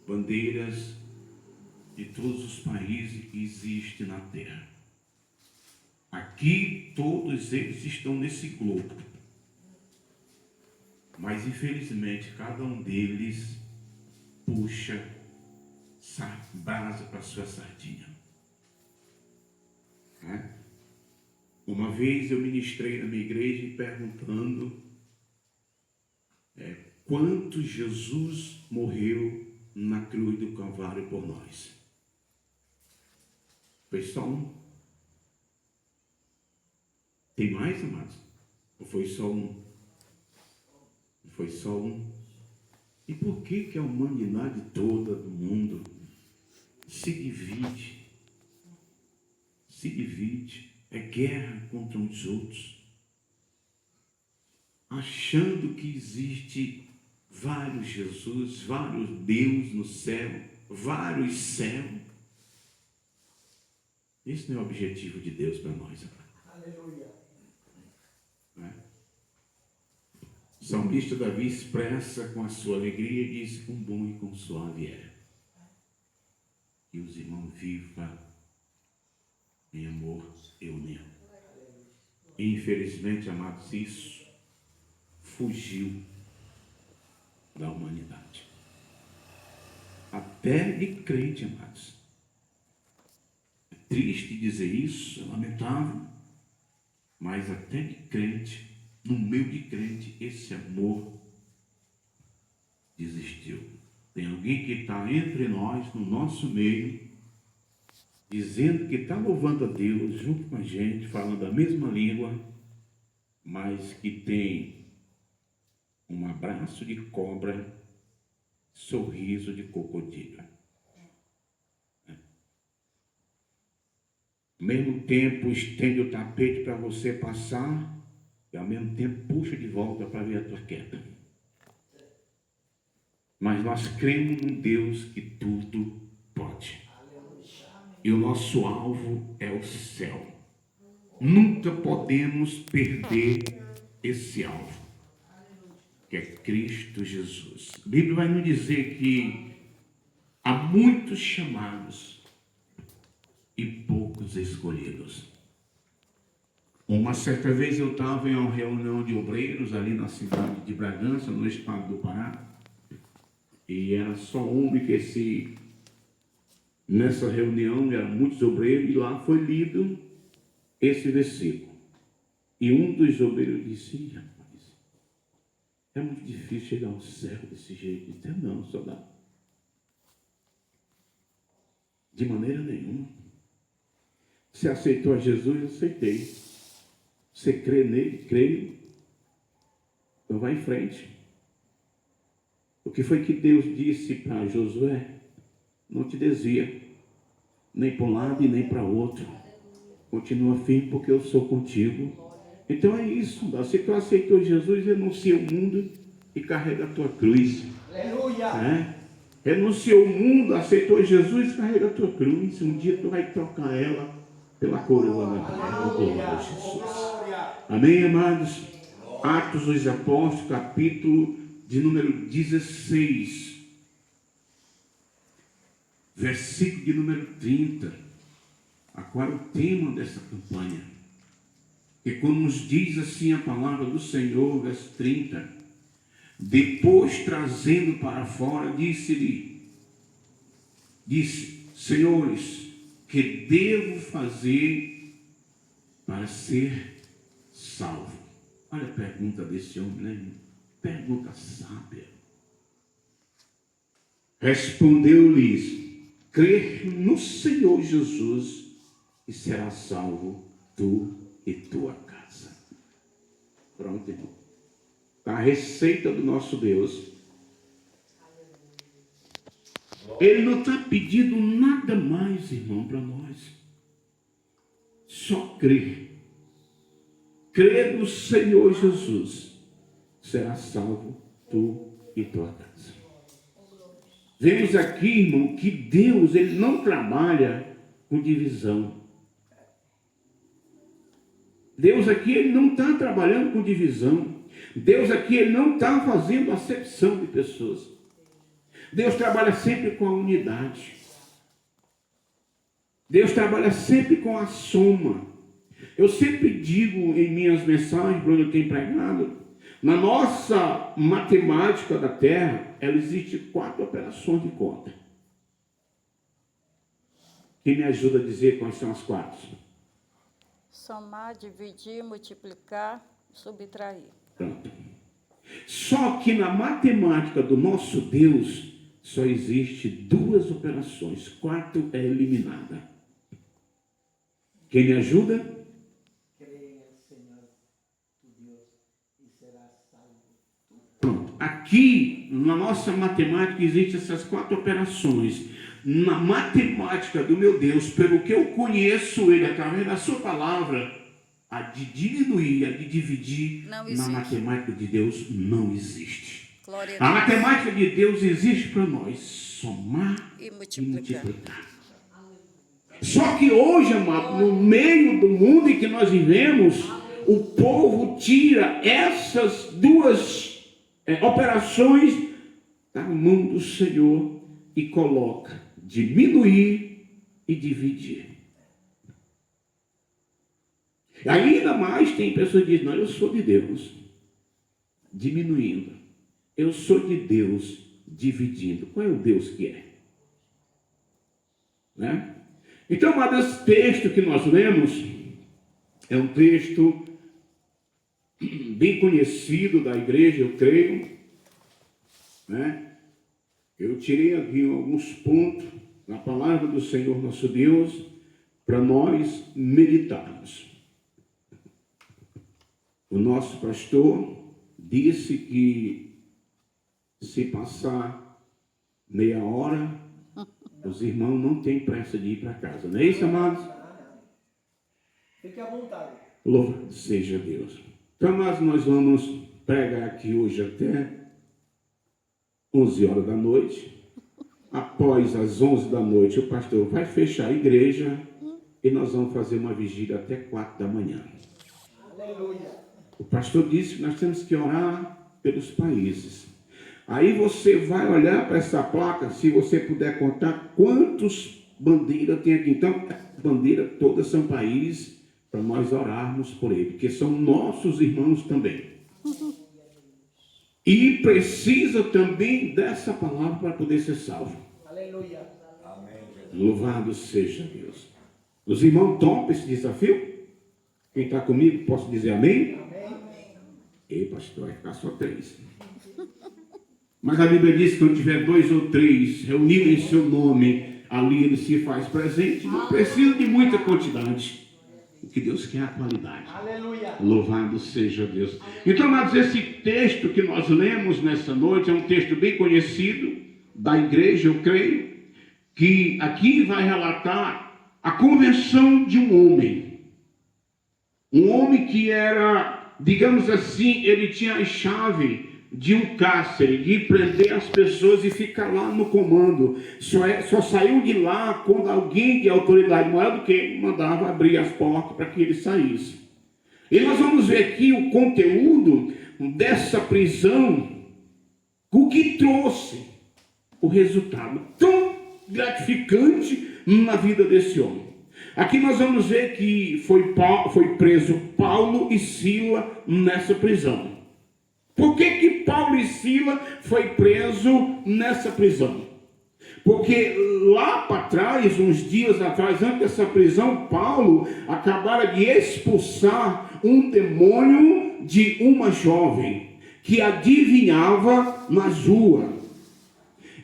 bandeiras de todos os países que existem na Terra. Aqui todos eles estão nesse globo. Mas infelizmente cada um deles puxa brasa para sua sardinha. Uma vez eu ministrei na minha igreja perguntando quanto Jesus morreu na cruz do Calvário por nós. Foi só um? Tem mais, amados? Ou foi só um? Foi só um. E por que a humanidade toda do mundo se divide? Se divide. É guerra contra os outros. Achando que existe vários Jesus, vários Deus no céu, vários céus. Esse não é o objetivo de Deus para nós. Aleluia. O salmista Davi expressa com a sua alegria e diz: quão bom e quão suave é que os irmãos vivam em amor e união. Infelizmente, amados, isso fugiu da humanidade. Até de crente, amados. É triste dizer isso, é lamentável, mas até de crente, no meio de crente, esse amor desistiu. Tem alguém que está entre nós, no nosso meio, dizendo que está louvando a Deus junto com a gente, falando a mesma língua, mas que tem um abraço de cobra, sorriso de crocodilo. Ao mesmo tempo estende o tapete para você passar, e ao mesmo tempo puxa de volta para ver a tua queda. Mas nós cremos num Deus que tudo pode. E o nosso alvo é o céu. Nunca podemos perder esse alvo, que é Cristo Jesus. A Bíblia vai nos dizer que há muitos chamados e poucos escolhidos. Uma certa vez eu estava em uma reunião de obreiros ali na cidade de Bragança, no estado do Pará, e era só homem que nessa reunião eram muitos obreiros, e lá foi lido esse versículo. E um dos obreiros disse: rapaz, é muito difícil chegar ao céu desse jeito. Eu disse: não, só dá. De maneira nenhuma. Você aceitou a Jesus? Eu aceitei. Você crê nele? Creio. Então vai em frente. O que foi que Deus disse para Josué? Não te desvia, nem para um lado e nem para outro. Continua firme, porque eu sou contigo. Então é isso. Se tu aceitou Jesus, renuncia o mundo e carrega a tua cruz. Aleluia! Renunciou o mundo, aceitou Jesus, carrega a tua cruz. Um dia tu vai trocar ela pela coroa da glória de Jesus. Amém, amados? Atos dos Apóstolos, capítulo de número 16, versículo de número 30. Qual é o tema dessa campanha? E quando nos diz assim a palavra do Senhor, verso 30, depois trazendo para fora, disse: senhores, que devo fazer para ser salvo? Olha a pergunta desse homem, né? Pergunta sábia. Respondeu-lhes: crer no Senhor Jesus e será salvo tu e tua casa. Pronto, irmão. A receita do nosso Deus. Ele não está pedindo nada mais, irmão, para nós. Só crer. Crer no Senhor Jesus, será salvo tu e tua casa. Vemos aqui, irmão, que Deus, ele não trabalha com divisão. Deus aqui, ele não está trabalhando com divisão. Deus aqui, ele não está fazendo acepção de pessoas. Deus trabalha sempre com a unidade. Deus trabalha sempre com a soma. Eu sempre digo em minhas mensagens, quando eu tenho pregado, na nossa matemática da Terra, ela existe 4 operações de conta. Quem me ajuda a dizer quais são as 4? Somar, dividir, multiplicar, subtrair. Pronto. Só que na matemática do nosso Deus, só existe 2 operações. 4 é eliminada. Quem me ajuda? Pronto. Aqui, na nossa matemática, existem essas 4 operações. Na matemática do meu Deus, pelo que eu conheço Ele, através da sua palavra, a de diminuir, a de dividir, na matemática de Deus não existe. A matemática de Deus existe para nós somar e multiplicar. Só que hoje, amado, no meio do mundo em que nós vivemos, o povo tira essas 2 operações da mão do Senhor e coloca diminuir e dividir. Ainda mais tem pessoas que dizem, não, eu sou de Deus, diminuindo. Eu sou de Deus, dividindo. Qual é o Deus que é? Né? Então, amado, esse texto que nós lemos é um texto bem conhecido da igreja, eu creio. Né? Eu tirei aqui alguns pontos na palavra do Senhor nosso Deus para nós meditarmos. O nosso pastor disse que se passar meia hora, os irmãos não têm pressa de ir para casa. Não é isso, amados? Fique à vontade. Louvado seja Deus. Então, amados, nós vamos pregar aqui hoje até 11 horas da noite. Após as 11 da noite, o pastor vai fechar a igreja e nós vamos fazer uma vigília até 4 da manhã. Aleluia. O pastor disse que nós temos que orar pelos países. Aí você vai olhar para essa placa, se você puder contar quantas bandeiras tem aqui. Então, bandeiras todas são países para nós orarmos por ele, porque são nossos irmãos também. E precisa também dessa palavra para poder ser salvo. Aleluia. Louvado seja Deus. Os irmãos topam esse desafio? Quem está comigo, posso dizer amém? Ei, pastor, vai ficar só 3. Mas a Bíblia diz que quando tiver 2 ou 3 reunidos em seu nome, ali ele se faz presente. Não precisa de muita quantidade. O que Deus quer é a qualidade. Aleluia. Louvado seja Deus. Então, amados, esse texto que nós lemos nessa noite é um texto bem conhecido da igreja, eu creio, que aqui vai relatar a conversão de um homem. Um homem que era, digamos assim, ele tinha a chave de um cárcere, de prender as pessoas e ficar lá no comando. Só saiu de lá quando alguém de autoridade maior do que ele mandava abrir as portas para que ele saísse. E nós vamos ver aqui o conteúdo dessa prisão, o que trouxe o resultado tão gratificante na vida desse homem. Aqui nós vamos ver que foi preso Paulo e Sila nessa prisão. Por que Paulo e Sila foi preso nessa prisão? Porque lá para trás, uns dias atrás, antes dessa prisão, Paulo acabara de expulsar um demônio de uma jovem que adivinhava nas ruas.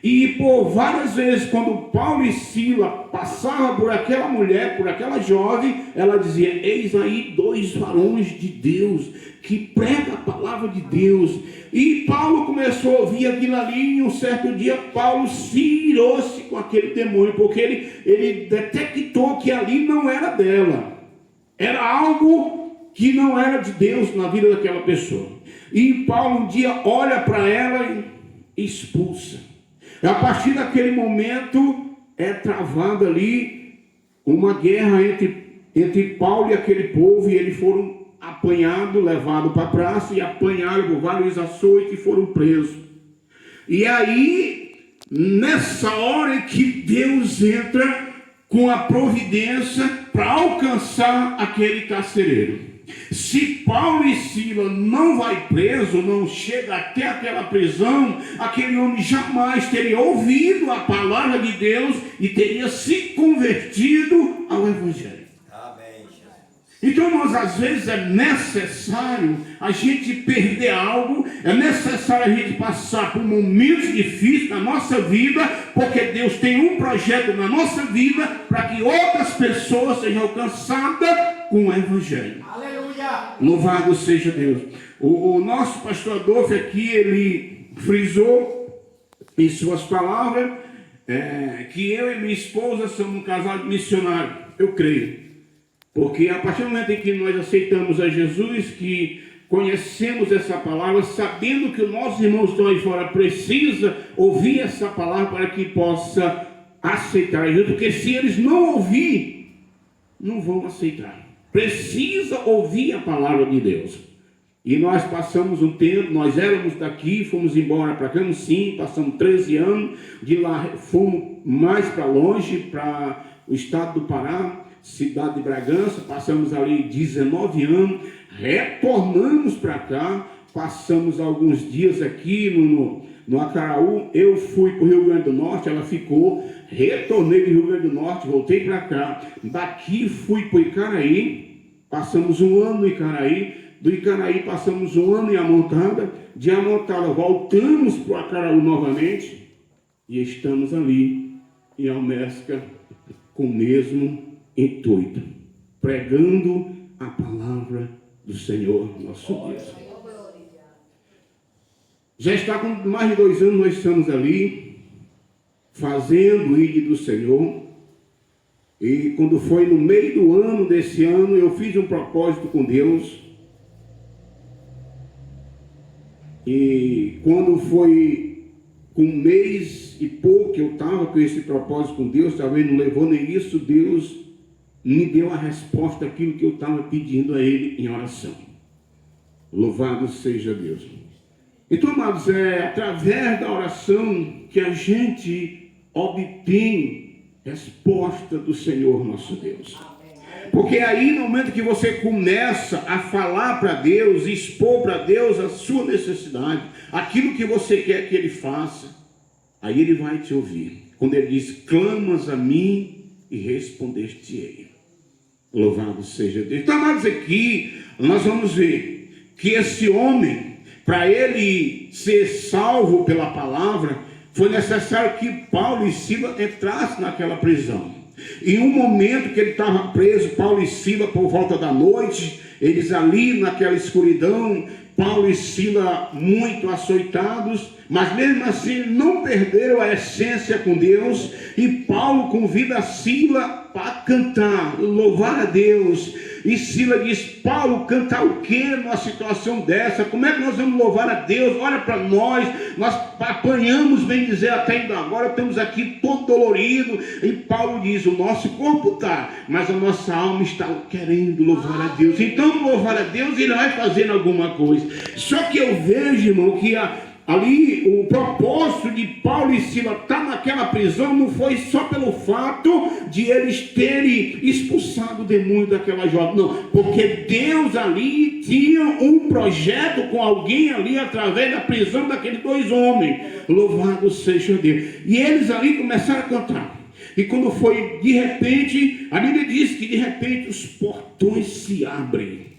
E por várias vezes, quando Paulo e Sila passavam por aquela mulher, por aquela jovem, ela dizia, eis aí 2 varões de Deus, que pregam a palavra de Deus. E Paulo começou a ouvir aquilo ali, e um certo dia Paulo se irou-se com aquele demônio, porque ele detectou que ali não era dela. Era algo que não era de Deus na vida daquela pessoa. E Paulo um dia olha para ela e expulsa. A partir daquele momento é travada ali uma guerra entre Paulo e aquele povo, e eles foram apanhados, levados para a praça e apanharam por vários açoites e foram presos. E aí nessa hora em que Deus entra com a providência para alcançar aquele carcereiro. Se Paulo e Silas não vai preso, não chega até aquela prisão, aquele homem jamais teria ouvido a palavra de Deus e teria se convertido ao Evangelho. Então, nós, às vezes, é necessário a gente perder algo, é necessário a gente passar por momentos difíceis na nossa vida, porque Deus tem um projeto na nossa vida para que outras pessoas sejam alcançadas com o Evangelho. Aleluia! Louvado seja Deus. O nosso pastor Adolfo aqui, ele frisou em suas palavras que eu e minha esposa somos um casal de missionário. Eu creio. Porque a partir do momento em que nós aceitamos a Jesus, que conhecemos essa palavra, sabendo que os nossos irmãos estão aí fora, precisa ouvir essa palavra para que possa aceitar Jesus, porque se eles não ouvirem, não vão aceitar. Precisa ouvir a palavra de Deus. E nós passamos um tempo, nós éramos daqui, fomos embora para Camusim, passamos 13 anos, de lá fomos mais para longe, para o estado do Pará, cidade de Bragança, passamos ali 19 anos, retornamos para cá, passamos alguns dias aqui no Acaraú, eu fui para o Rio Grande do Norte, ela ficou, retornei do Rio Grande do Norte, voltei para cá, daqui fui para o Icaraí, passamos um ano no Icaraí, do Icaraí passamos um ano em Amontada, de Amontada voltamos para o Acaraú novamente, e estamos ali em Almesca com o mesmo intuito, pregando a palavra do Senhor nosso Deus. Já está com mais de 2 anos, nós estamos ali fazendo o ID do Senhor. E quando foi no meio do ano desse ano, eu fiz um propósito com Deus. E quando foi com 1 mês e pouco que eu estava com esse propósito com Deus, talvez não levou nem isso, Deus me deu a resposta daquilo que eu estava pedindo a Ele em oração. Louvado seja Deus. Então, amados, é através da oração que a gente obtém resposta do Senhor nosso Deus. Porque aí, no momento que você começa a falar para Deus, expor para Deus a sua necessidade, aquilo que você quer que Ele faça, aí Ele vai te ouvir. Quando Ele diz, clamas a mim e respondeste-ei. Louvado seja Deus. Então, amados, aqui nós vamos ver que esse homem, para ele ser salvo pela palavra, foi necessário que Paulo e Silas entrassem naquela prisão. Em um momento que ele estava preso, Paulo e Silas, por volta da noite, eles ali naquela escuridão, Paulo e Silas muito açoitados, mas mesmo assim não perderam a essência com Deus, e Paulo convida Silas para cantar, louvar a Deus. E Silas diz, Paulo, cantar o que numa situação dessa? Como é que nós vamos louvar a Deus? Olha para nós apanhamos, bem dizer, até ainda agora, estamos aqui todo dolorido. E Paulo diz, o nosso corpo está, mas a nossa alma está querendo louvar a Deus. Então, louvar a Deus, Ele vai fazendo alguma coisa. Só que eu vejo, irmão, que ali o propósito de Paulo e Silas estar naquela prisão não foi só pelo fato de eles terem expulsado o demônio daquela jovem, não, porque Deus ali tinha um projeto com alguém ali através da prisão daqueles 2 homens. Louvado seja Deus. E eles ali começaram a cantar. E quando foi de repente, a Bíblia diz que de repente os portões se abrem.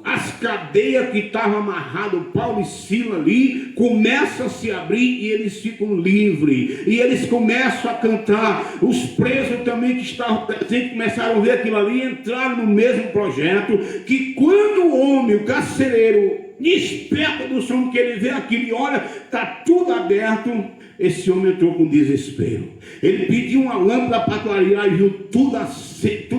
As cadeias que estavam amarradas, Paulo e Silas ali, começam a se abrir e eles ficam livres. E eles começam a cantar. Os presos também que estavam presentes começaram a ver aquilo ali e entraram no mesmo projeto. Que quando o homem, o carcereiro, desperta do sono, que ele vê aquilo e olha, está tudo aberto. Esse homem entrou com desespero. Ele pediu uma lâmpada para clarear e viu tudo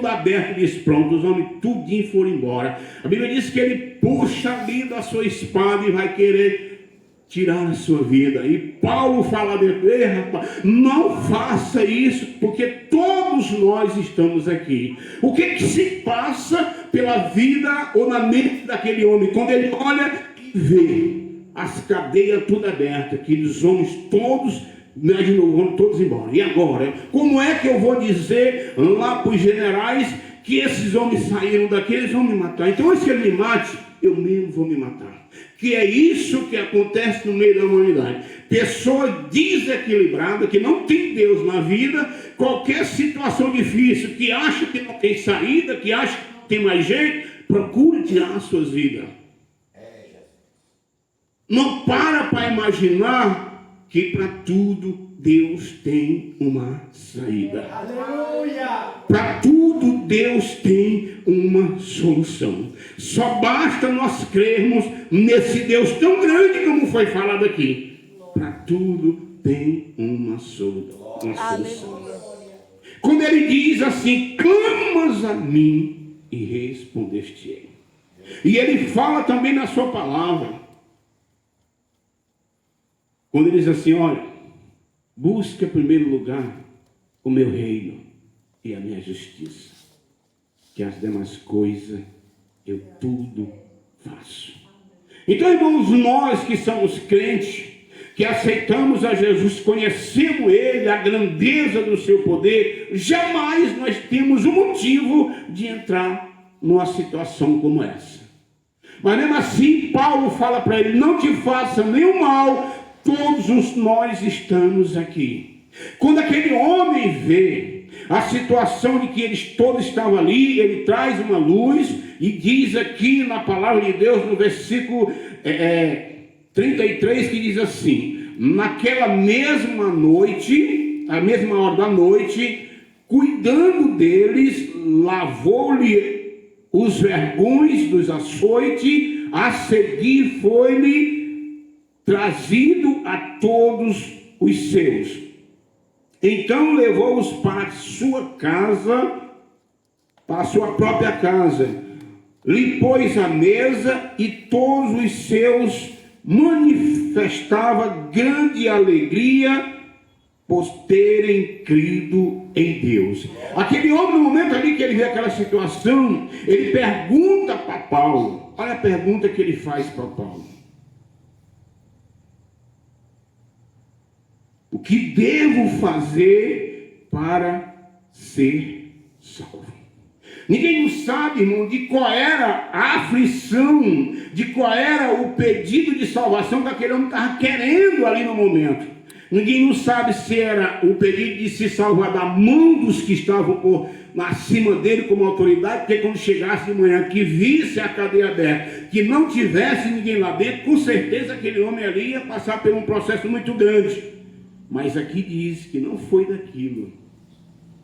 aberto e disse, pronto, os homens tudinho foram embora. A Bíblia diz que ele puxa ali da sua espada e vai querer tirar a sua vida. E Paulo fala dentro, ei rapaz, não faça isso, porque todos nós estamos aqui. O que se passa pela vida ou na mente daquele homem, quando ele olha e vê as cadeias tudo abertas, aqueles homens todos Imaginou, vão todos embora. E agora? Como é que eu vou dizer lá para os generais que esses homens saíram daqui, eles vão me matar? Então, antes que ele me mate, eu mesmo vou me matar. Que é isso que acontece no meio da humanidade. Pessoa desequilibrada, que não tem Deus na vida, qualquer situação difícil, que acha que não tem saída, que acha que não tem mais jeito, procura tirar as suas vidas. Não para imaginar que para tudo Deus tem uma saída. Aleluia! Para tudo Deus tem uma solução. Só basta nós crermos nesse Deus tão grande como foi falado aqui. Para tudo tem uma solução. Aleluia. Quando ele diz assim, clamas a mim e respondeste-ei. E ele fala também na sua palavra. Quando ele diz assim, olha, busca em primeiro lugar o meu reino e a minha justiça, que as demais coisas eu tudo faço. Então, irmãos, nós que somos crentes, que aceitamos a Jesus, conhecemos Ele, a grandeza do seu poder, jamais nós temos um motivo de entrar numa situação como essa. Mas mesmo assim, Paulo fala para ele, não te faça nenhum mal, todos nós estamos aqui. Quando aquele homem vê a situação de que eles todos estavam ali, ele traz uma luz e diz aqui na palavra de Deus, no versículo 33, que diz assim, naquela mesma noite, a mesma hora da noite, cuidando deles, lavou-lhe os vergões dos açoites, a seguir foi-lhe trazido a todos os seus. Então levou-os para a sua casa, para a sua própria casa, lhe pôs a mesa e todos os seus manifestava grande alegria por terem crido em Deus. Aquele homem, no momento ali que ele vê aquela situação, ele pergunta para Paulo, olha a pergunta que ele faz para Paulo. O que devo fazer para ser salvo? Ninguém não sabe, irmão, de qual era a aflição, de qual era o pedido de salvação que aquele homem estava querendo ali no momento. Ninguém não sabe se era o pedido de se salvar da mão dos que estavam acima dele como autoridade, porque quando chegasse de manhã, que visse a cadeia aberta, que não tivesse ninguém lá dentro, com certeza aquele homem ali ia passar por um processo muito grande. Mas aqui diz que não foi daquilo,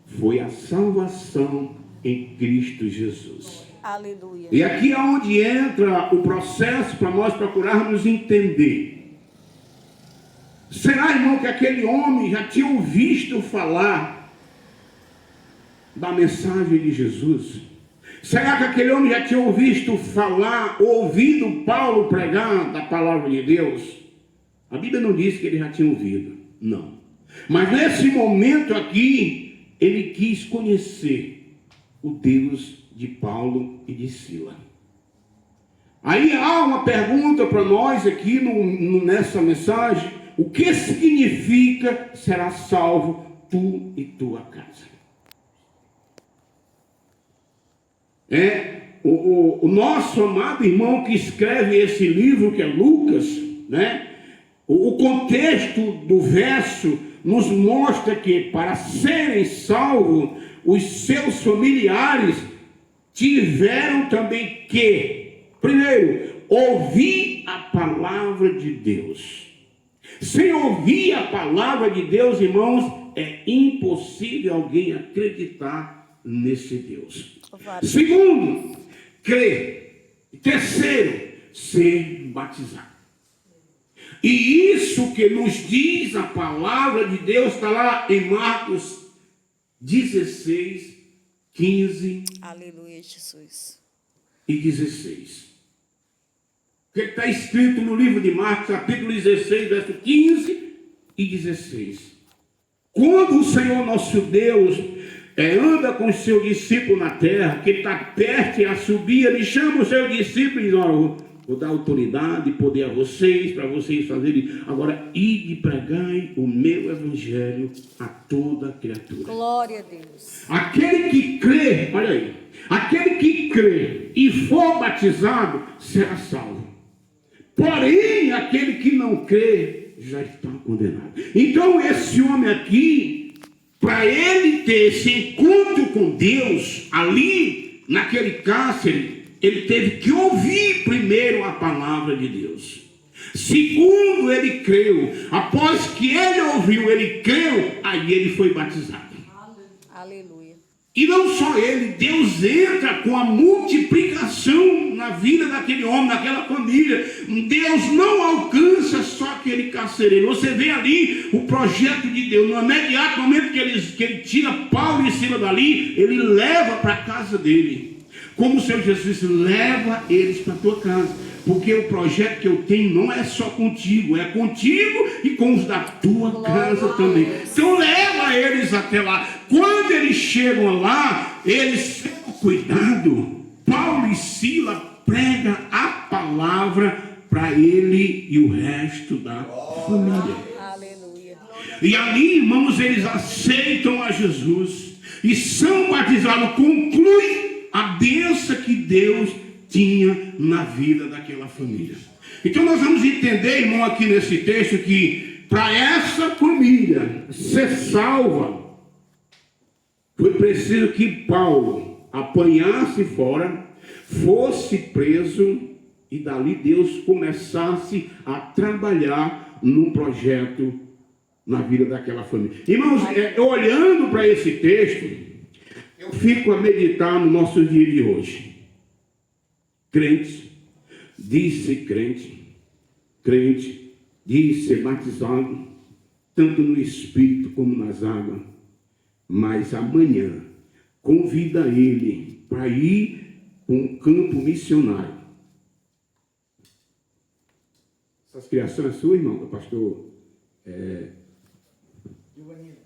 foi a salvação em Cristo Jesus. Aleluia. E aqui é onde entra o processo para nós procurarmos entender. Será, irmão, que aquele homem já tinha ouvido falar da mensagem de Jesus? Será que aquele homem já tinha ouvido falar, ouvido Paulo pregar da palavra de Deus? A Bíblia não diz que ele já tinha ouvido. Não. Mas nesse momento aqui, ele quis conhecer o Deus de Paulo e de Sila. Aí há uma pergunta para nós aqui nessa mensagem. O que significa será salvo tu e tua casa? O nosso amado irmão que escreve esse livro, que é Lucas, né? O contexto do verso nos mostra que para serem salvos, os seus familiares tiveram também que, primeiro, ouvir a palavra de Deus. Sem ouvir a palavra de Deus, irmãos, é impossível alguém acreditar nesse Deus. Segundo, crer. Terceiro, ser batizado. E isso que nos diz a palavra de Deus está lá em Marcos 16, 15 Aleluia, Jesus. e 16. O que está escrito no livro de Marcos, capítulo 16, verso 15 e 16. Quando o Senhor nosso Deus anda com os seus discípulos na terra, que está perto e a subir, ele chama os seus discípulos e diz, olha, Vou dar autoridade e poder a vocês, para vocês fazerem. Agora, ide e pregai o meu evangelho a toda criatura. Glória a Deus. Aquele que crê, olha aí, aquele que crê e for batizado será salvo. Porém, aquele que não crê já está condenado. Então, esse homem aqui, para ele ter esse encontro com Deus ali, naquele cárcere, ele teve que ouvir primeiro a palavra de Deus. Segundo, ele creu. Após que ele ouviu, ele creu, aí ele foi batizado. Aleluia. E não só ele, Deus entra com a multiplicação na vida daquele homem, daquela família. Deus não alcança só aquele carcereiro. Você vê ali o projeto de Deus. No imediato momento que ele tira Paulo e Silas dali, ele leva para a casa dele. Como o Senhor Jesus leva eles para a tua casa. Porque o projeto que eu tenho não é só contigo, é contigo e com os da tua casa também. Então leva eles até lá. Quando eles chegam lá, eles têm cuidado. Paulo e Silas pregam a palavra para ele e o resto da família. Aleluia. E ali, irmãos, eles aceitam a Jesus e são batizados. Conclui a bênção que Deus tinha na vida daquela família. Então nós vamos entender, irmão, aqui nesse texto, que para essa família ser salva, foi preciso que Paulo apanhasse fora, fosse preso, e dali Deus começasse a trabalhar num projeto na vida daquela família. Irmãos, olhando para esse texto, eu fico a meditar no nosso dia de hoje. Crente, diz ser crente, diz ser batizado, tanto no Espírito como nas águas, mas amanhã convida ele para ir para um campo missionário. Essas criações é sua, irmão, do pastor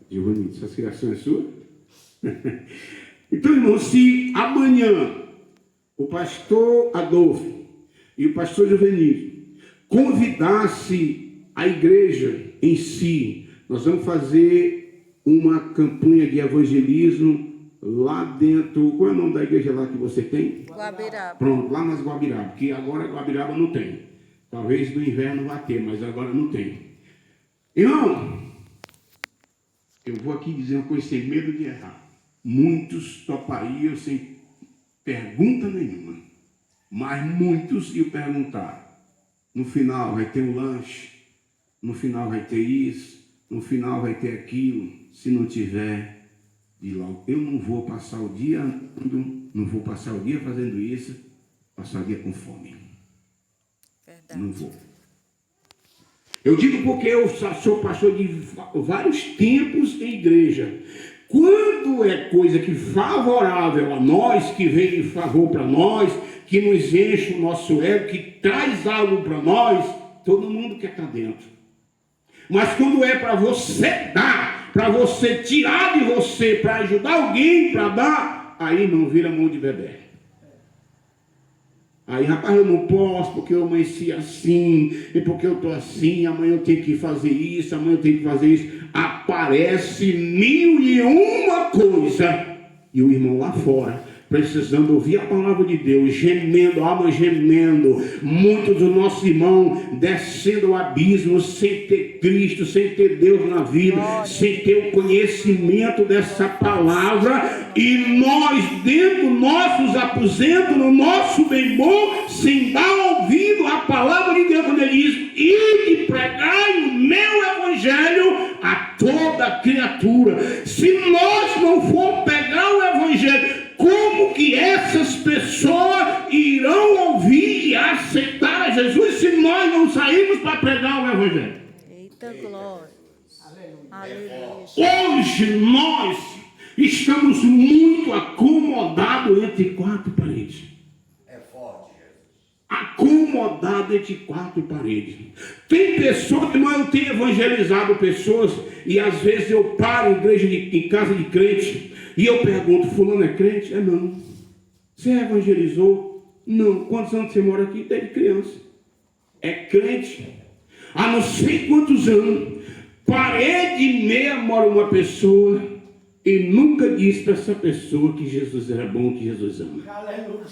Giovanni, essas criações é sua? Então, irmão, se amanhã o pastor Adolfo e o pastor Juvenil convidasse a igreja em si, nós vamos fazer uma campanha de evangelismo lá dentro. Qual é o nome da igreja lá que você tem? Guabiraba. Pronto, lá nas Guabiraba, porque agora Guabiraba não tem. Talvez no inverno vá ter, mas agora não tem. Irmão, eu vou aqui dizer uma coisa sem medo de errar. Muitos topariam sem pergunta nenhuma, mas muitos iam perguntar. No final vai ter um lanche, no final vai ter isso, no final vai ter aquilo. Se não tiver, de logo, eu não vou passar o dia andando, não vou passar o dia fazendo isso, passar o dia com fome. Verdade. Não vou. Eu digo porque eu sou pastor de vários tempos em igreja. Quando é coisa que favorável a nós, que vem em favor para nós, que nos enche o nosso ego, que traz algo para nós, todo mundo quer estar dentro. Mas quando é para você dar, para você tirar de você, para ajudar alguém, para dar, aí não vira mão de bebê. Aí, rapaz, eu não posso porque eu amanheci assim, e porque eu estou assim, amanhã eu tenho que fazer isso, amanhã eu tenho que fazer isso. Aparece 1001 coisa. E o irmão lá fora, precisando ouvir a palavra de Deus, gemendo, alma gemendo. Muitos dos nossos irmãos descendo o abismo sem ter Cristo, sem ter Deus na vida, sem ter o conhecimento dessa palavra. E nós, dentro dos nossos aposentos, no nosso bem bom, sem dar ouvido à palavra de Deus, quando ele diz: ide pregai o meu evangelho a toda criatura. Se nós não for pegar o evangelho, como que essas pessoas irão ouvir e aceitar a Jesus se nós não sairmos para pregar o evangelho? Eita glória. Aleluia. Hoje nós estamos muito acomodados entre quatro paredes. É forte, Jesus. Acomodado entre quatro paredes. Tem pessoas que eu tenho evangelizado pessoas, e às vezes eu paro em igreja em casa de crente e eu pergunto: fulano é crente? É não. Você evangelizou? Não. Quantos anos você mora aqui? Desde criança. É crente. Há não sei quantos anos. Parede e meia mora uma pessoa e nunca disse para essa pessoa que Jesus era bom, que Jesus ama. Aleluia.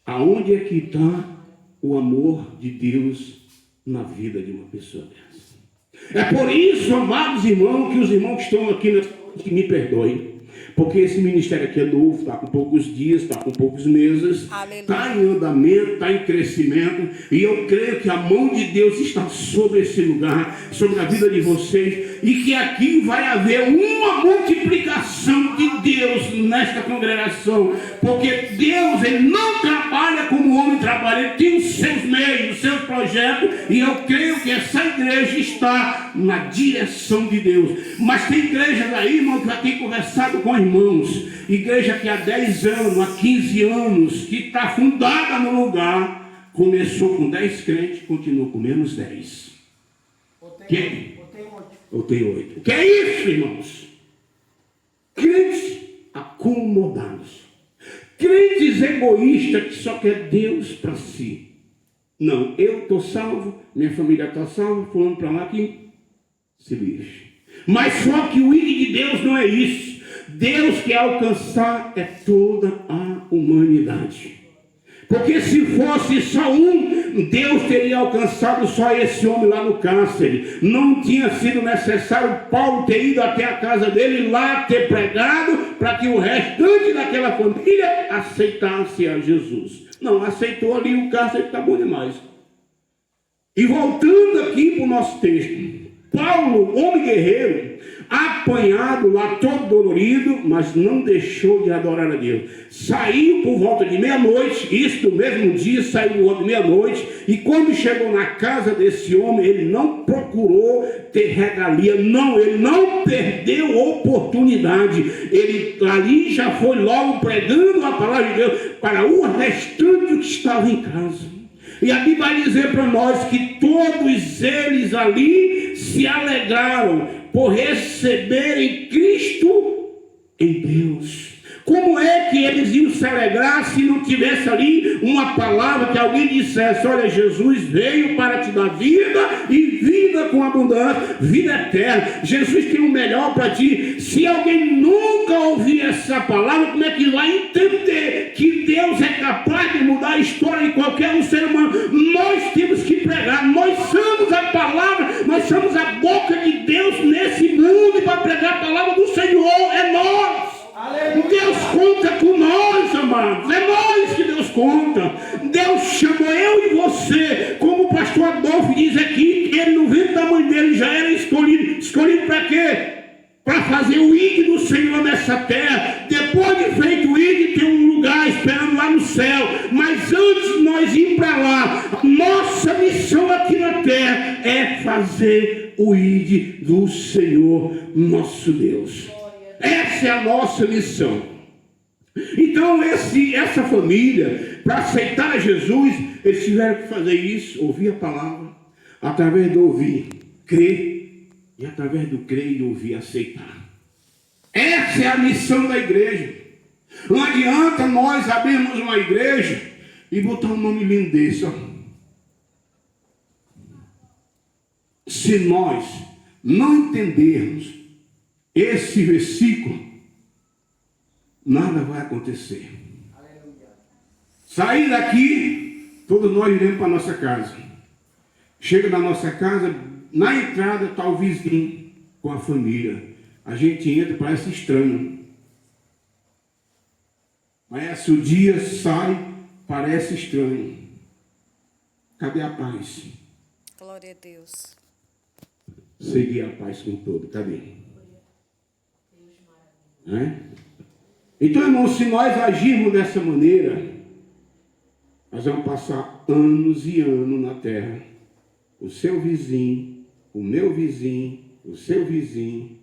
Aonde é que está o amor de Deus na vida de uma pessoa dessa? É por isso, amados irmãos, que os irmãos que estão aqui nessa noite, que me perdoem, porque esse ministério aqui é novo, está com poucos dias, está com poucos meses, está em andamento, está em crescimento, e eu creio que a mão de Deus está sobre esse lugar, sobre a vida de vocês, e que aqui vai haver uma multiplicação de Deus nesta congregação, porque Deus, Ele não trabalha como o homem trabalha, Ele tem os seus meios, os seus projetos, e eu creio que essa igreja está na direção de Deus. Mas tem igrejas aí, irmão, que já tem conversado com irmãos, igreja que há 10 anos, há 15 anos, que está fundada no lugar, começou com 10 crentes, continua com menos 10. Eu tenho 8. O que é isso, irmãos? Crentes acomodados. Crentes egoístas que só quer Deus para si. Não, eu estou salvo, minha família está salva, fulano para lá que se lixe. Mas só que o ídolo de Deus não é isso. Deus quer alcançar é toda a humanidade. Porque se fosse só um, Deus teria alcançado só esse homem lá no cárcere. Não tinha sido necessário Paulo ter ido até a casa dele lá ter pregado para que o restante daquela família aceitasse a Jesus. Não, aceitou ali o cárcere, está bom demais. E voltando aqui para o nosso texto, Paulo, homem guerreiro, apanhado lá todo dolorido, mas não deixou de adorar a Deus. Saiu por volta de meia-noite, isso no mesmo dia, saiu por volta de meia-noite, e quando chegou na casa desse homem, ele não procurou ter regalia, não, ele não perdeu oportunidade, ele ali já foi logo pregando a palavra de Deus para o restante que estava em casa. E a Bíblia vai dizer para nós que todos eles ali se alegraram por receberem Cristo em Deus. Como é que eles iam se alegrar se não tivesse ali uma palavra que alguém dissesse: olha, Jesus veio para te dar vida e vida com abundância, vida eterna. Jesus tem o melhor para ti. Se alguém nunca ouvir essa palavra, como é que vai entender que Deus é capaz de mudar a história de qualquer um ser humano? Nós temos que pregar, nós somos a palavra, nós somos a boca de Deus nesse mundo, e para pregar a palavra do Senhor é nós. Deus conta com nós, amados. É nós que Deus conta. Deus chamou eu e você, como o pastor Adolfo diz aqui, que ele no ventre da mãe dele já era escolhido. Escolhido para quê? Para fazer o ID do Senhor nessa terra. Depois de feito o ID, tem um lugar esperando lá no céu. Mas antes de nós ir para lá, nossa missão aqui na terra é fazer o ID do Senhor nosso Deus. Essa é a nossa missão. Então essa família, para aceitar Jesus, eles tiveram que fazer isso, ouvir a palavra, através do ouvir, crer, e através do crer e ouvir, aceitar. Essa é a missão da igreja. Não adianta nós abrirmos uma igreja e botar um nome lindo desse, ó. Se nós não entendermos esse versículo, nada vai acontecer. Aleluia. Sair daqui, todos nós iremos para a nossa casa. Chega na nossa casa, na entrada está o vizinho com a família. A gente entra, parece estranho. Amanhece o dia, sai, parece estranho. Cadê a paz? Glória a Deus. Seguir a paz com todo. Cadê? Então, irmãos, se nós agirmos dessa maneira, nós vamos passar anos e anos na terra. O seu vizinho, o meu vizinho, o seu vizinho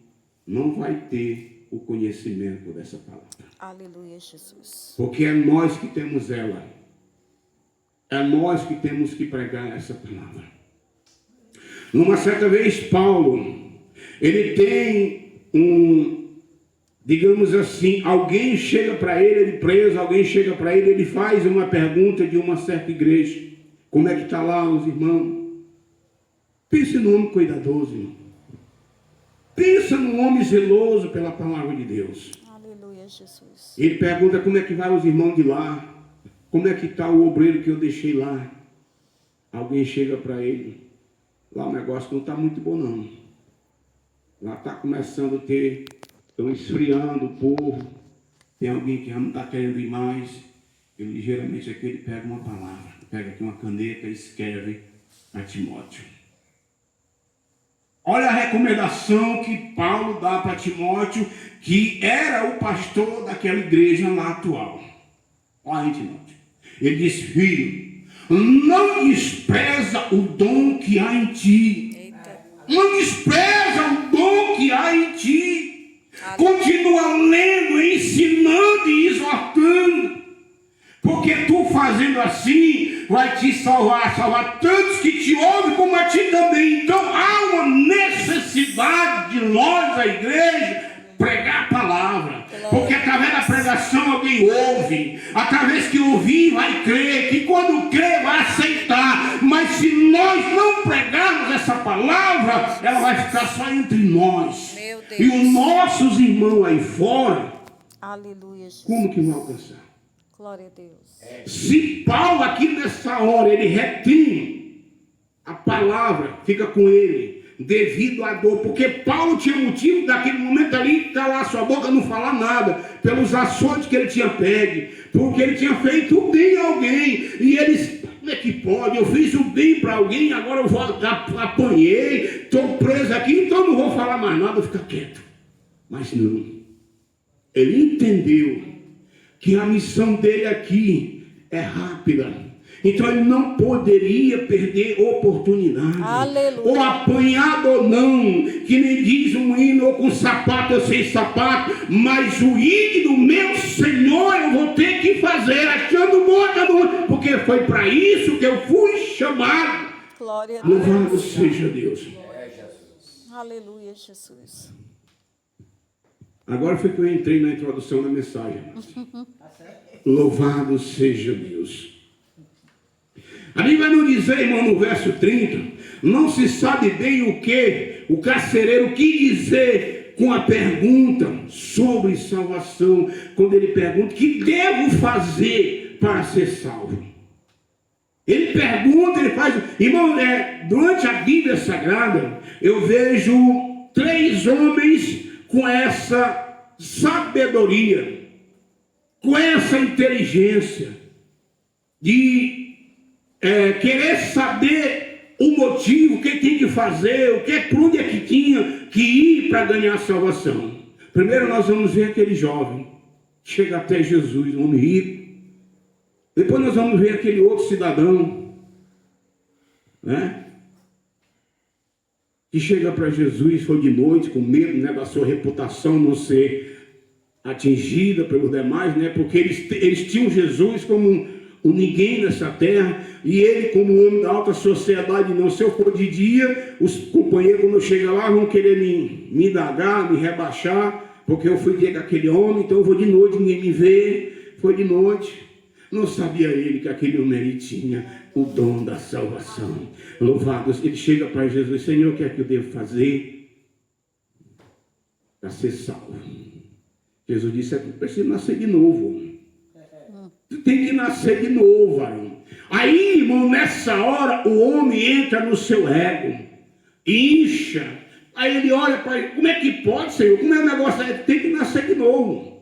não vai ter o conhecimento dessa palavra. Aleluia, Jesus. Porque é nós que temos ela. É nós que temos que pregar essa palavra. Numa certa vez, Paulo, ele tem digamos assim, alguém chega para ele preso, alguém chega para ele faz uma pergunta de uma certa igreja. Como é que está lá os irmãos? Pense no homem cuidadoso, irmão. Pensa no homem zeloso pela palavra de Deus. Aleluia, Jesus. Ele pergunta como é que vai os irmãos de lá. Como é que está o obreiro que eu deixei lá? Alguém chega para ele. Lá o negócio não está muito bom não. Lá está começando a ter, estão esfriando o povo. Tem alguém que não está querendo ir mais. Ele ligeiramente aqui ele pega uma palavra. Pega aqui uma caneta e escreve a Timóteo. Olha a recomendação que Paulo dá para Timóteo, que era o pastor daquela igreja lá atual. Olha aí, Timóteo. Ele diz, filho, não despreza o dom que há em ti. Eita. Não despreza o dom que há em ti. Continua lendo, ensinando e exortando. Porque tu fazendo assim, vai te salvar tantos que te ouvem como a ti também. Então há uma necessidade de nós, a igreja, pregar a palavra. Porque através da pregação alguém ouve. Através que ouvir vai crer. Que quando crer vai aceitar. Mas se nós não pregarmos essa palavra, ela vai ficar só entre nós. Meu Deus. E os nossos irmãos aí fora, Aleluia, Jesus. como que vão alcançar? Glória a Deus. Se Paulo aqui nessa hora, ele retém a palavra, fica com ele, devido à dor, porque Paulo tinha motivo daquele momento ali, calar sua boca, não falar nada, pelos açoites que ele tinha pego, porque ele tinha feito o bem a alguém, e eles, como é que pode? Eu fiz o bem para alguém, agora eu vou, apanhei, estou preso aqui, então não vou falar mais nada, vou ficar quieto. Mas não, ele entendeu que a missão dele aqui é rápida. Então ele não poderia perder oportunidade. Aleluia. Ou apanhado ou não, que nem diz um hino, ou com sapato ou sem sapato, mas o hino do meu Senhor eu vou ter que fazer, achando morto, porque foi para isso que eu fui chamado. Glória a Louvado Deus. seja Deus. Aleluia, Jesus. Agora foi que eu entrei na introdução da mensagem. Louvado seja Deus. Ali vai nos dizer, irmão, no verso 30, não se sabe bem o que o carcereiro quis dizer com a pergunta sobre salvação, quando ele pergunta, o que devo fazer para ser salvo? Ele pergunta, ele faz... Irmão, durante a Bíblia Sagrada, eu vejo 3 homens com essa sabedoria, com essa inteligência de querer saber o motivo, o que tem que fazer, o que por onde é que tinha que ir para ganhar a salvação. Primeiro nós vamos ver aquele jovem que chega até Jesus, um homem rico. Depois nós vamos ver aquele outro cidadão, né? Que chega para Jesus, foi de noite, com medo, né, da sua reputação não ser atingida pelos demais, né, porque eles tinham Jesus como um ninguém nessa terra, e ele como homem da alta sociedade, não. Se eu for de dia, os companheiros quando eu chegar lá vão querer me indagar, me rebaixar, porque eu fui dia com aquele homem, então eu vou de noite, ninguém me vê, foi de noite. Não sabia ele que aquele homem ali tinha o dom da salvação. Louvado, ele chega para Jesus, Senhor, o que é que eu devo fazer para ser salvo? Jesus disse, tu precisa nascer de novo. Tu tem que nascer de novo, varão. Aí, irmão, nessa hora, o homem entra no seu ego, incha. Aí ele olha para ele, como é que pode, Senhor? Como é o negócio aí? Tu tem que nascer de novo.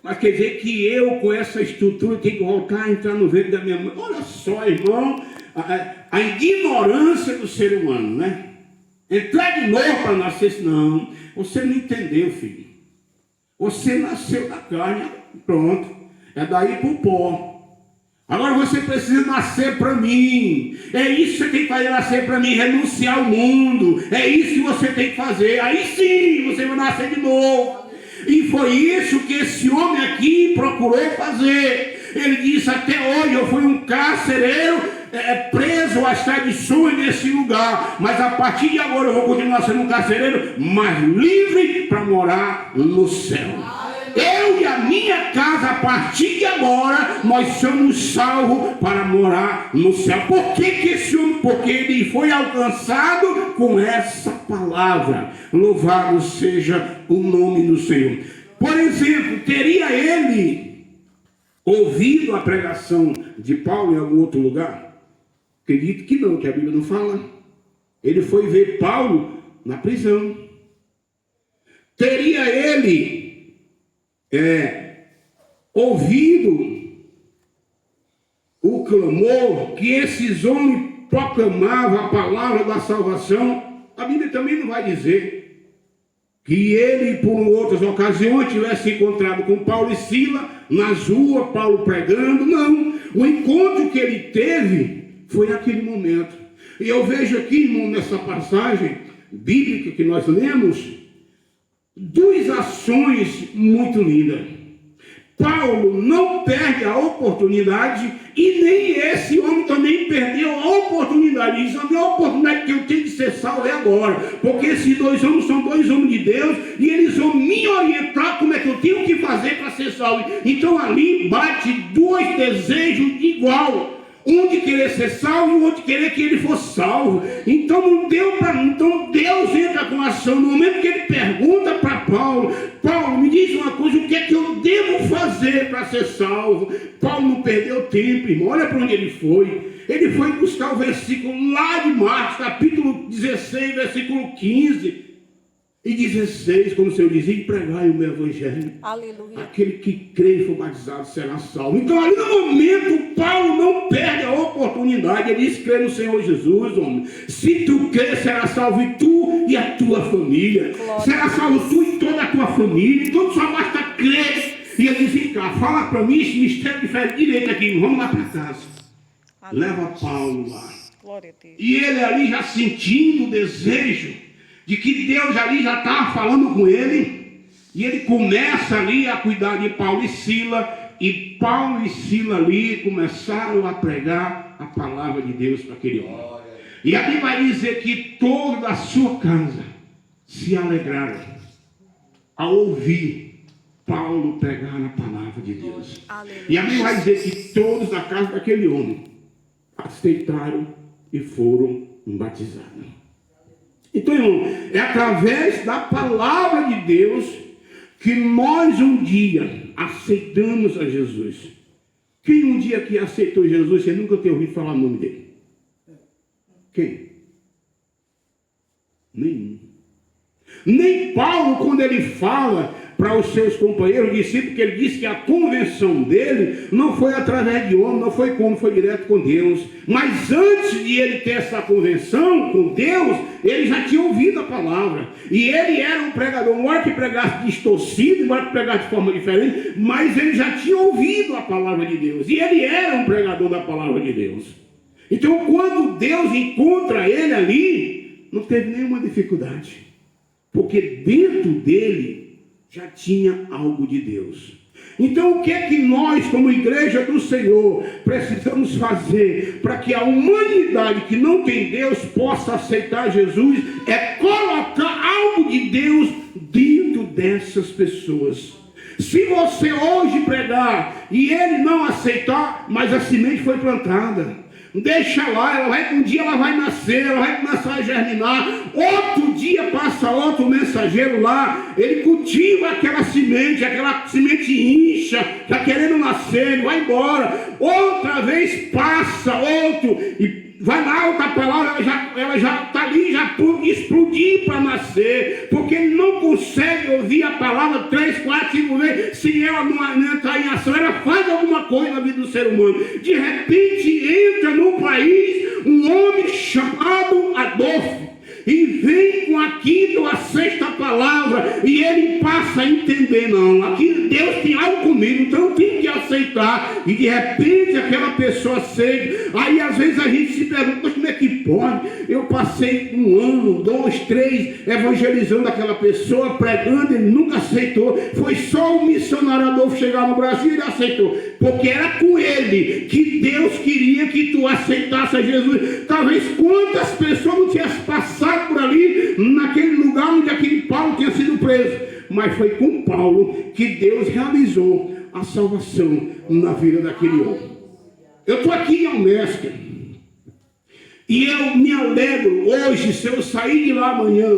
Mas quer dizer que eu, com essa estrutura, tenho que voltar a entrar no ventre da minha mãe. Olha só, irmão, a ignorância do ser humano, né? Entrar de novo para nascer, não. Você não entendeu, filho. Você nasceu da carne, pronto. É daí para o pó. Agora você precisa nascer para mim. É isso que você tem que fazer, nascer para mim, renunciar ao mundo. É isso que você tem que fazer. Aí sim, você vai nascer de novo. E foi isso que esse homem aqui procurou fazer. Ele disse, até hoje eu fui um carcereiro preso às tradições nesse lugar. Mas a partir de agora eu vou continuar sendo um carcereiro, mas livre para morar no céu. Eu e a minha casa, a partir de agora, nós somos salvos para morar no céu. Por que esse homem? Porque ele foi alcançado com essa palavra. Louvado seja o nome do Senhor. Por exemplo, teria ele ouvido a pregação de Paulo em algum outro lugar? Acredito que não, que a Bíblia não fala. Ele foi ver Paulo na prisão. Teria ele ouvido o clamor que esses homens proclamavam a palavra da salvação? A Bíblia também não vai dizer que ele, por outras ocasiões, tivesse encontrado com Paulo e Sila nas ruas, Paulo pregando. Não, o encontro que ele teve foi naquele momento. E eu vejo aqui, irmão, nessa passagem bíblica que nós lemos, duas ações muito lindas. Paulo não perde a oportunidade e nem esse homem também perdeu a oportunidade. Isso é a oportunidade que eu tenho de ser salvo agora. Porque esses dois homens são dois homens de Deus e eles vão me orientar como é que eu tenho que fazer para ser salvo. Então ali bate dois desejos igual. Um de querer ser salvo e o outro de querer que ele fosse salvo. Então não deu para. Então Deus entra com a ação. No momento que ele pergunta para Paulo, Paulo, me diz uma coisa, o que é que eu devo fazer para ser salvo? Paulo não perdeu tempo, irmão. Olha para onde ele foi. Ele foi buscar o versículo lá de Marcos, capítulo 16, versículo 15. E 16, como o Senhor dizia, e pregai o meu evangelho. Aleluia. Aquele que crê e for batizado será salvo. Então, ali no momento, Paulo não perde a oportunidade. Ele diz: crê no Senhor Jesus, homem. Se tu crê, será salvo e tu e a tua família. Glória. Será salvo tu e toda a tua família. Então, só basta crer. E ele diz: vem cá, fala para mim esse mistério de fé direito aqui. Vamos lá para casa. Aleluia. Leva Paulo lá. Glória a Deus. E ele ali já sentindo o desejo de que Deus ali já estava falando com ele, e ele começa ali a cuidar de Paulo e Sila, e Paulo e Sila ali começaram a pregar a palavra de Deus para aquele homem. E ali vai dizer que toda a sua casa se alegraram ao ouvir Paulo pregar a palavra de Deus. Aleluia. E ali vai dizer que todos da casa daquele homem aceitaram e foram batizados. Então, irmão, é através da palavra de Deus que nós um dia aceitamos a Jesus. Quem um dia que aceitou Jesus, você nunca tem ouvido falar o nome dele? Quem? Nenhum. Nem Paulo, quando ele fala para os seus companheiros discípulos, que ele disse que a convenção dele não foi através de homem, não foi como, foi direto com Deus. Mas antes de ele ter essa convenção com Deus, ele já tinha ouvido a palavra. E ele era um pregador, não era que pregasse distorcido, não era que pregasse de forma diferente, mas ele já tinha ouvido a palavra de Deus. E ele era um pregador da palavra de Deus. Então, quando Deus encontra ele ali, não teve nenhuma dificuldade. Porque dentro dele já tinha algo de Deus. Então o que é que nós, como igreja do Senhor, precisamos fazer para que a humanidade que não tem Deus possa aceitar Jesus? É colocar algo de Deus dentro dessas pessoas. Se você hoje pregar e ele não aceitar, mas a semente foi plantada, deixa lá, um dia ela vai nascer, ela vai começar a germinar. Outro dia passa outro mensageiro lá, ele cultiva aquela semente incha, está querendo nascer, ele vai embora. Outra vez passa outro, e vai na outra palavra, ela já está ali, já pode explodir para nascer, porque ele não consegue ouvir a palavra 3, 4, 5 vezes, se ela não entrar em ação. Ela faz alguma coisa na vida do ser humano. De repente entra no país um homem chamado Adolfo, e vem com a quinta ou a sexta palavra, e ele passa a entender: não, aqui Deus tem algo comigo, então eu tenho que aceitar. E de repente aquela pessoa aceita. Aí às vezes a gente se pergunta: mas como é que pode? Eu passei 1 ano, 2, 3 evangelizando aquela pessoa, pregando, ele nunca aceitou. Foi só o missionário Adolfo chegar no Brasil e ele aceitou. porque era com ele que Deus queria que tu aceitasse a Jesus. Talvez quantas pessoas não tinham passado por ali, naquele lugar onde aquele Paulo tinha sido preso, mas foi com Paulo que Deus realizou a salvação na vida daquele homem. Eu estou aqui em Almesca e eu me alegro hoje. Se eu sair de lá amanhã,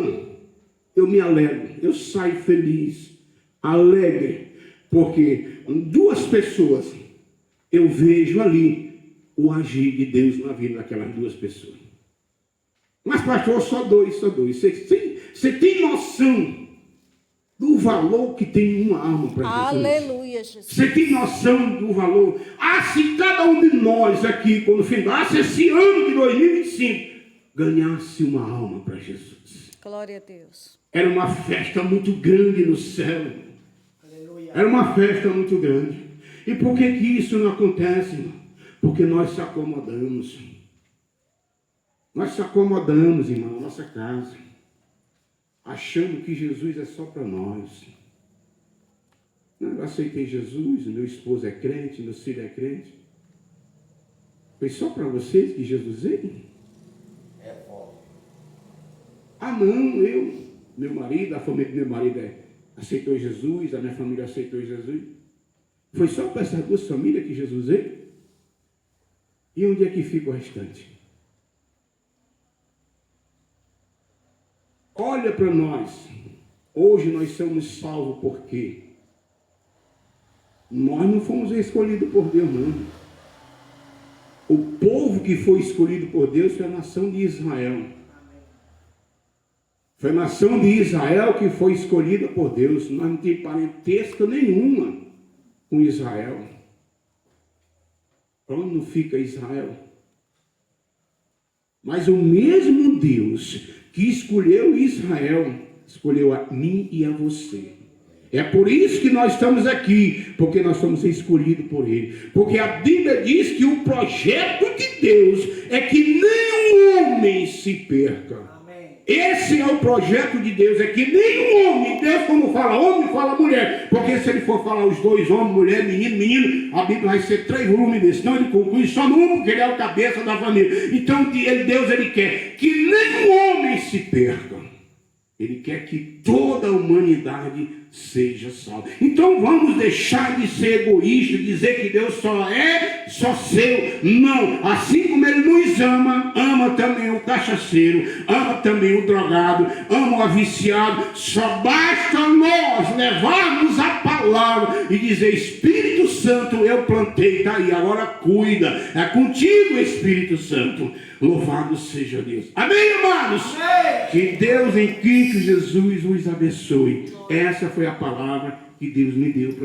eu me alegro, eu saio feliz, alegre, porque duas pessoas eu vejo ali o agir de Deus na vida daquelas duas pessoas. Mas pastor, só dois. Você tem noção do valor que tem uma alma para Jesus? Aleluia, Jesus. Você tem noção do valor? Se cada um de nós aqui, quando findasse esse ano de 2025, ganhasse uma alma para Jesus. Glória a Deus. Era uma festa muito grande no céu. Aleluia. Era uma festa muito grande. E por que isso não acontece, irmão? Porque nós se acomodamos. Nós se acomodamos, irmão, na nossa casa, achando que Jesus é só para nós. Não, eu aceitei Jesus, meu esposo é crente, meu filho é crente. Foi só para vocês que Jesus veio? É forte. Não, meu marido, a família do meu marido aceitou Jesus, a minha família aceitou Jesus. Foi só para essas duas famílias que Jesus veio? E onde é que fica o restante? Olha para nós. Hoje nós somos salvos por quê? Nós não fomos escolhidos por Deus, não. O povo que foi escolhido por Deus foi a nação de Israel. Foi a nação de Israel que foi escolhida por Deus. Nós não temos parentesco nenhuma com Israel. Onde não fica Israel? Mas o mesmo Deus que escolheu Israel, escolheu a mim e a você. É por isso que nós estamos aqui, porque nós somos escolhidos por Ele. Porque a Bíblia diz que o projeto de Deus é que nenhum homem se perca. Amém. Esse é o projeto de Deus, é que nenhum homem, Deus quando fala homem, fala mulher. Porque se Ele for falar os dois, homem, mulher, menino, a Bíblia vai ser 3 volumes desse. Então Ele conclui só num, porque Ele é o cabeça da família. Então Deus ele quer que nenhum homem se perca. Ele quer que toda a humanidade seja salva. Então vamos deixar de ser egoísta, dizer que Deus só seu. Não, assim como Ele nos ama, ama também o cachaceiro, ama também o drogado, ama o viciado. Só basta nós levarmos a palavra e dizer: Espírito Santo, eu plantei, está aí, agora cuida. É contigo, Espírito Santo. Louvado seja Deus. Amém, amados? Amém. Que Deus em Cristo Jesus os abençoe. Essa foi a palavra que Deus me deu para